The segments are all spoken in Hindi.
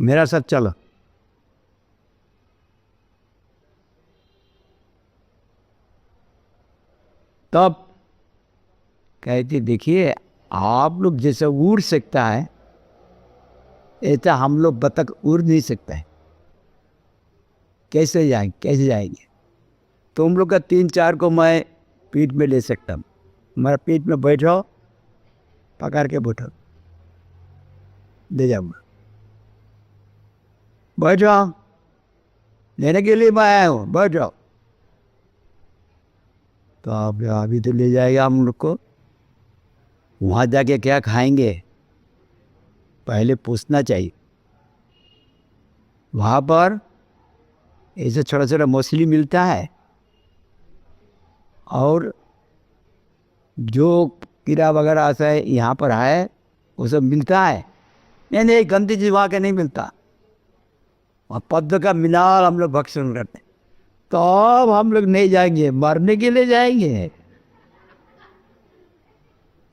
मेरा साथ चलो। तब कहती देखिए आप लोग जैसे उड़ सकता है ऐसा हम लोग बतख उड़ नहीं सकता है। कैसे जाएंगे कैसे जाएंगे? तुम लोग का 3-4 को मैं पीठ में ले सकता हूँ। मेरा पीठ में बैठो, पकड़ के बैठो, ले जाऊंगा। बैठ जाओ, लेने के लिए मैं आया हूँ, बैठ जाओ। तो आप अभी तो ले जाएगा हम लोग को। वहाँ जाके क्या खाएंगे पहले पूछना चाहिए। वहाँ पर ऐसे छोटा छोटा मछली मिलता है और जो कीड़ा वगैरह आता है यहाँ पर है वो सब मिलता है। नहीं नहीं, गंदी चीज वहाँ के नहीं मिलता। और पद्म का मिलाल हम लोग भक्षण करते हैं। तो अब हम लोग नहीं जाएंगे, मरने के लिए जाएंगे,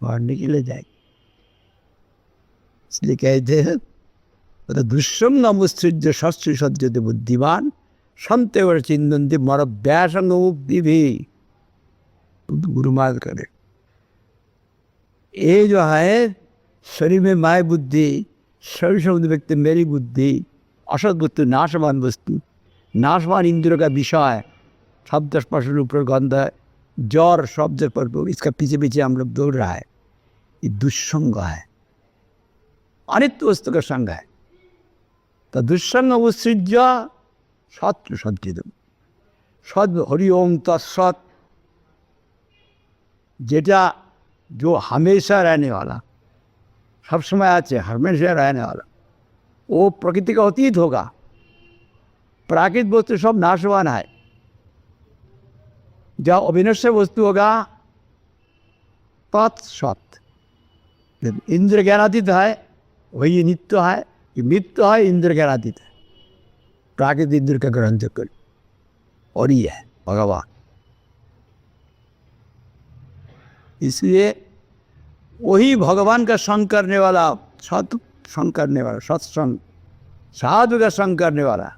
मरने के लिए जाएंगे। इसलिए कहते हैं दुष्संग नमुत्सृज्य शस्त्र सज्जते बुद्धिमान संते वर चिंतन्ति मर व्यासंग मुक्ति भी। गुरु मार्ग करे। ये जो है शरीर में माय बुद्धि, शरीर शब्द व्यक्ति मेरी बुद्धि, असद वस्तु नाशवान वस्तु, नाशवान इंद्रियों का विषय, शब्द स्पर्श रूप गंध, जौर शब्द पर, इसका पीछे पीछे हम लोग दौड़ रहा है। ये दुष्संग है, अनित्य वस्तु का संग है। तो दुष्संग उत्सृज्य सत्य सज्जित सद हरि ओम तत्सत, जेटा जो हमेशा रहने वाला, सब समय आज हमेशा रहने वाला, वो प्रकृति का अतीत होगा। प्राकृतिक वस्तु सब नाशवान है। जब अविनश्य वस्तु होगा तत्सत, इंद्र ज्ञानातीत है, वही नित्य है। ये नित्य है, इंद्र ज्ञानातीत है, प्राकृतिक इंद्र का ग्रहण कर, और ये है भगवान। इसलिए वही भगवान का संग करने वाला, सत संग करने वाला, सत्संग, साधु का संग करने वाला,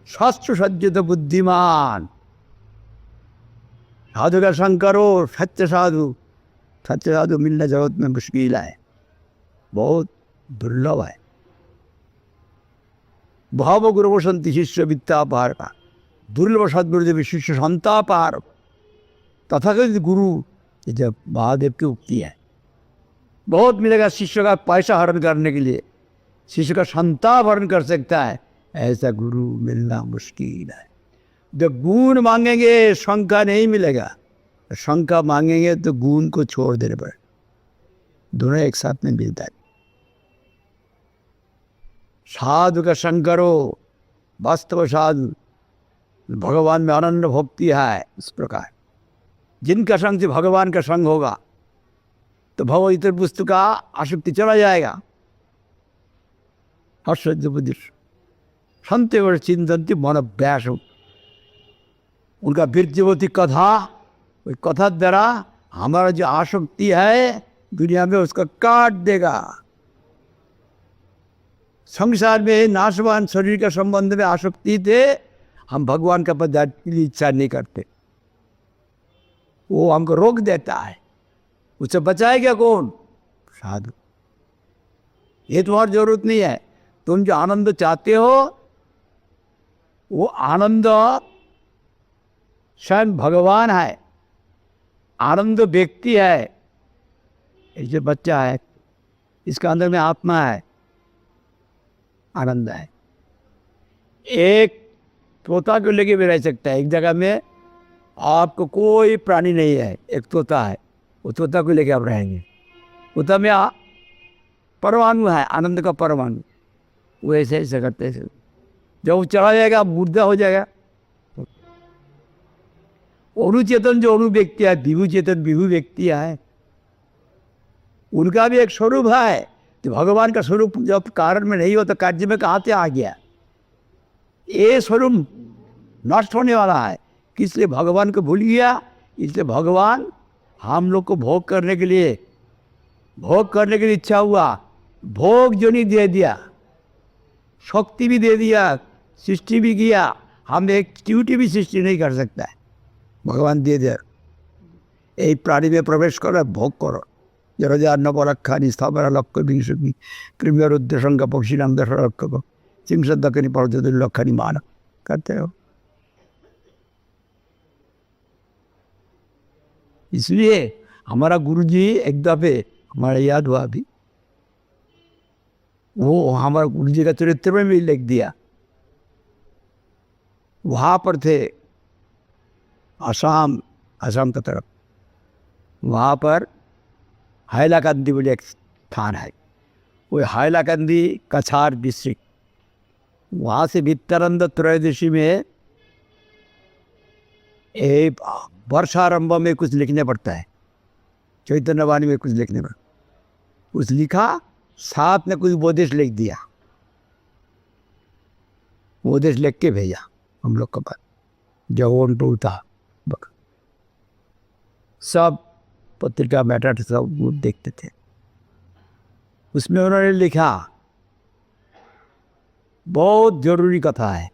शस्त्र सज्जित बुद्धिमान। साधु का संग करो, सत्य साधु। सत्य साधु मिलना जगत में मुश्किल है, बहुत दुर्लभ है। भाव गुरु संति शिष्य विद्यापार का दुर्लभ सदगुरुदेव शिष्य संतापार। तथाकथित गुरु, जब महादेव की उक्ति है, बहुत मिलेगा शिष्य का पैसा हरण करने के लिए, शिष्य का संताप हरण कर सकता है, ऐसा गुरु मिलना मुश्किल है। जब गुण मांगेंगे शंका नहीं मिलेगा, शंका मांगेंगे तो गुण को छोड़ देने पर, दोनों एक साथ में मिलता है। साधु का संग करो, वास्तव साधु, भगवान में अनन्य भक्ति है। इस प्रकार जिनका संग से भगवान का संग होगा तो भव इतर वस्तु का आसक्ति चला जाएगा। हर्षज बुद्धि संते वर चिंतन्ति मन व्यास, उनका वीर्यवती कथा, वही कथा द्वारा हमारा जो आसक्ति है दुनिया में उसका काट देगा। संसार में नाशवान शरीर का संबंध में आसक्ति थे, हम भगवान का पदार्थ की इच्छा नहीं करते, वो हमको रोक देता है। उससे बचाएगा कौन? साधु। ये तुम्हारी जरूरत नहीं है। तुम जो आनंद चाहते हो वो आनंद स्वयं भगवान है, आनंद व्यक्ति है। ऐसे बच्चा है, इसका अंदर में आत्मा है, आनंद है। एक तोता को लेके भी रह सकता है। एक जगह में आपको कोई प्राणी नहीं है, एक तोता है, वो तोता को लेके आप रहेंगे। तोता में परमाणु है, आनंद का परमाणु, वो ऐसे ऐसे करते हैं। जब वो चला जाएगा मुर्दा हो जाएगा। अणु चेतन जो अणु व्यक्ति है, विभु चेतन विभु व्यक्ति है, उनका भी एक स्वरूप है। तो भगवान का स्वरूप जब कारण में नहीं हो तो कार्य में कहाँ से आ गया? ये स्वरूप नष्ट होने वाला है, इसलिए भगवान को भूल गया। इसलिए भगवान हम लोग को भोग करने के लिए इच्छा हुआ, भोग जो नहीं दे दिया। शक्ति भी दे दिया, सृष्टि भी किया, हम एक च्यूटी भी सृष्टि नहीं कर सकता है, भगवान दे दे। এই प्राणी में प्रवेश करो, भोग करो। जरोजार नवलक्षानि स्थावर लक्ष्य विंशति कृम्य रुद्रशंक पक्षीनाम दशरक्षक सिंहदकनी पर्वतुल्लक्षानि मान करते हो। इसलिए हमारा गुरुजी एक दफे हमारा याद हुआ अभी, वो हमारा गुरुजी का चरित्र में भी लिख दिया। वहाँ पर थे आसाम का तरफ, वहाँ पर हाइलाकांदी बोले एक स्थान है, वो हाइलाकांदी कछार डिस्ट्रिक्ट। वहाँ से वित्तानंद त्रयोदशी में एक वर्षारंभ में कुछ लिखने पड़ता है, चैतन्य वाणी में कुछ लिखने पड़ता, कुछ लिखा, साथ में कुछ उपदेश लिख दिया, उपदेश लिख के भेजा हम लोग के पास, जो उन था सब पत्रिका मैटर सब वो देखते थे। उसमें उन्होंने लिखा, बहुत जरूरी कथा है,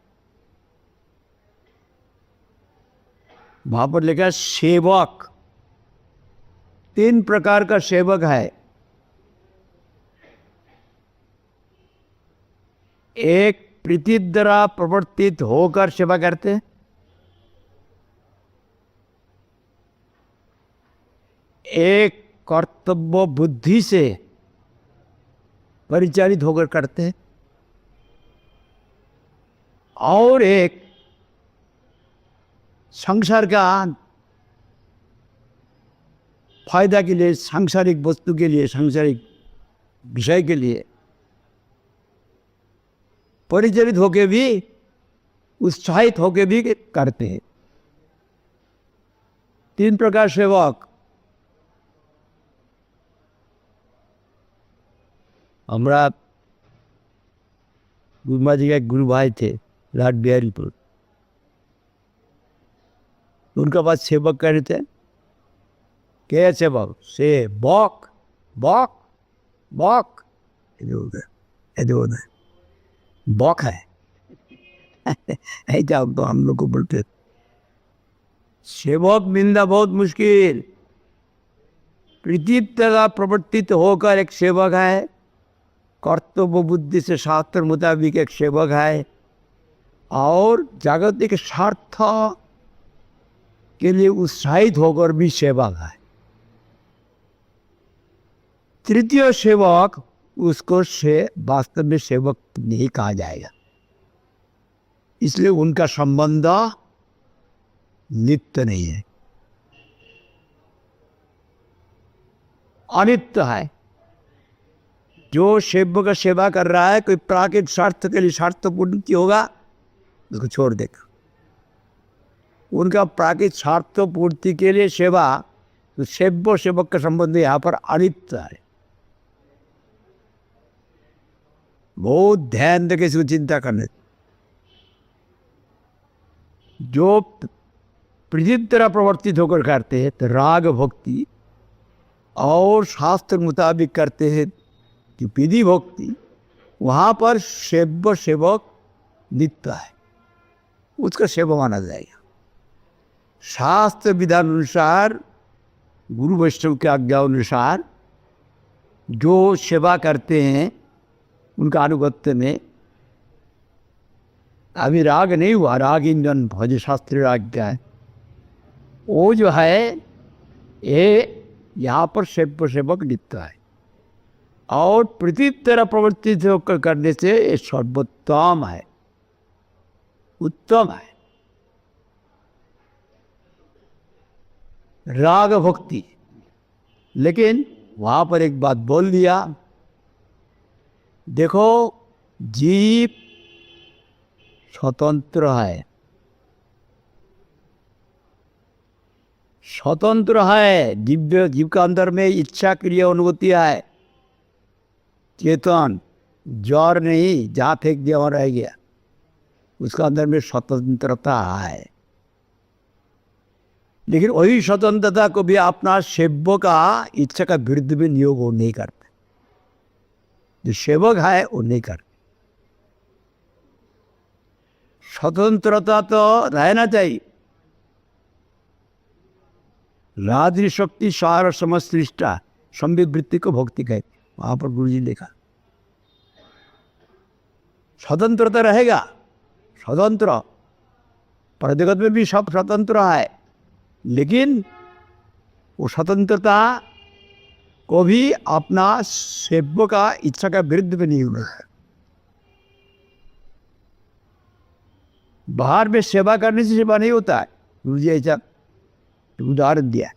वहां पर लिखा सेवक, 3 प्रकार का सेवक है। एक प्रीति द्वारा प्रवर्तित होकर सेवा करते हैं, एक कर्तव्य बुद्धि से परिचालित होकर करते हैं, और एक संसार का फायदा के लिए, सांसारिक वस्तु के लिए, सांसारिक विषय के लिए परिचालित होके भी, उत्साहित होके भी करते हैं। 3 प्रकार सेवक। हमारा गुरुमा जी का एक गुरु भाई थे लाट बिहारीपुर, उनका पास सेवक कह रहे थे, क्या सेवक से बॉक बॉक बॉक, बॉक है ऐसा तो हम लोग को बोलते। सेवक मिलना बहुत मुश्किल, प्रीति तथा प्रवर्तित होकर एक सेवक है, कर्तव्य बुद्धि से शास्त्र मुताबिक एक सेवक है, और जागतिक स्वार्थ के लिए उत्साहित होकर भी सेवक है। तृतीय सेवक, उसको से वास्तव में सेवक नहीं कहा जाएगा, इसलिए उनका संबंध नित्य नहीं है, अनित्य है। जो सेवक का सेवा कर रहा है, कोई प्राकृतिक स्वार्थ के लिए स्वार्थ पूर्ति होगा, उसको छोड़ देगा। उनका प्राकृतिक स्वार्थ पूर्ति के लिए सेवा, तो सेव्य सेवक का संबंध यहाँ पर अनित्य है। बहुत ध्यान देके इसको चिंता करने। जो प्रीति तरह प्रवर्तित होकर करते हैं, तो राग भक्ति, और शास्त्र मुताबिक करते हैं कि विधि भक्ति, वहाँ पर सेव्य सेवक नित्य है, उसका सेवा माना जाएगा। शास्त्र विधान अनुसार, गुरु वैष्णव के आज्ञा अनुसार जो सेवा करते हैं, उनका अनुगत्य में अभी राग नहीं हुआ, राग इंजन भज शास्त्रीय आज्ञा है, वो जो है ये यहाँ पर सेव्य सेवक नित्य है, और प्रीति तरह प्रवर्तित होकर करने से ये सर्वोत्तम है, उत्तम है। राग भक्ति, लेकिन वहाँ पर एक बात बोल दिया, देखो जीव स्वतंत्र है, स्वतंत्र है, दिव्य जीव का अंदर में इच्छा क्रिया अनुभूति है, चेतन, जड़ नहीं जहाँ फेंक दिया वहाँ रह गया, उसका अंदर में स्वतंत्रता है। लेकिन वही स्वतंत्रता को भी अपना सेवक का इच्छा का विरुद्ध में नियोग वो नहीं करते, जो सेवक है वो नहीं करते। स्वतंत्रता तो रहना चाहिए। राधि शक्ति सार समश्लिष्टा संविवृत्ति को भक्ति कहते, वहां पर गुरु जी ने लिखा स्वतंत्रता रहेगा, स्वतंत्र पर जगत में भी सब स्वतंत्र है, लेकिन वो स्वतंत्रता को भी अपना सेव्य का इच्छा का विरुद्ध में नहीं होना है। बाहर में सेवा करने से सेवा नहीं होता है। गुरु जी ऐसा उदाहरण दिया।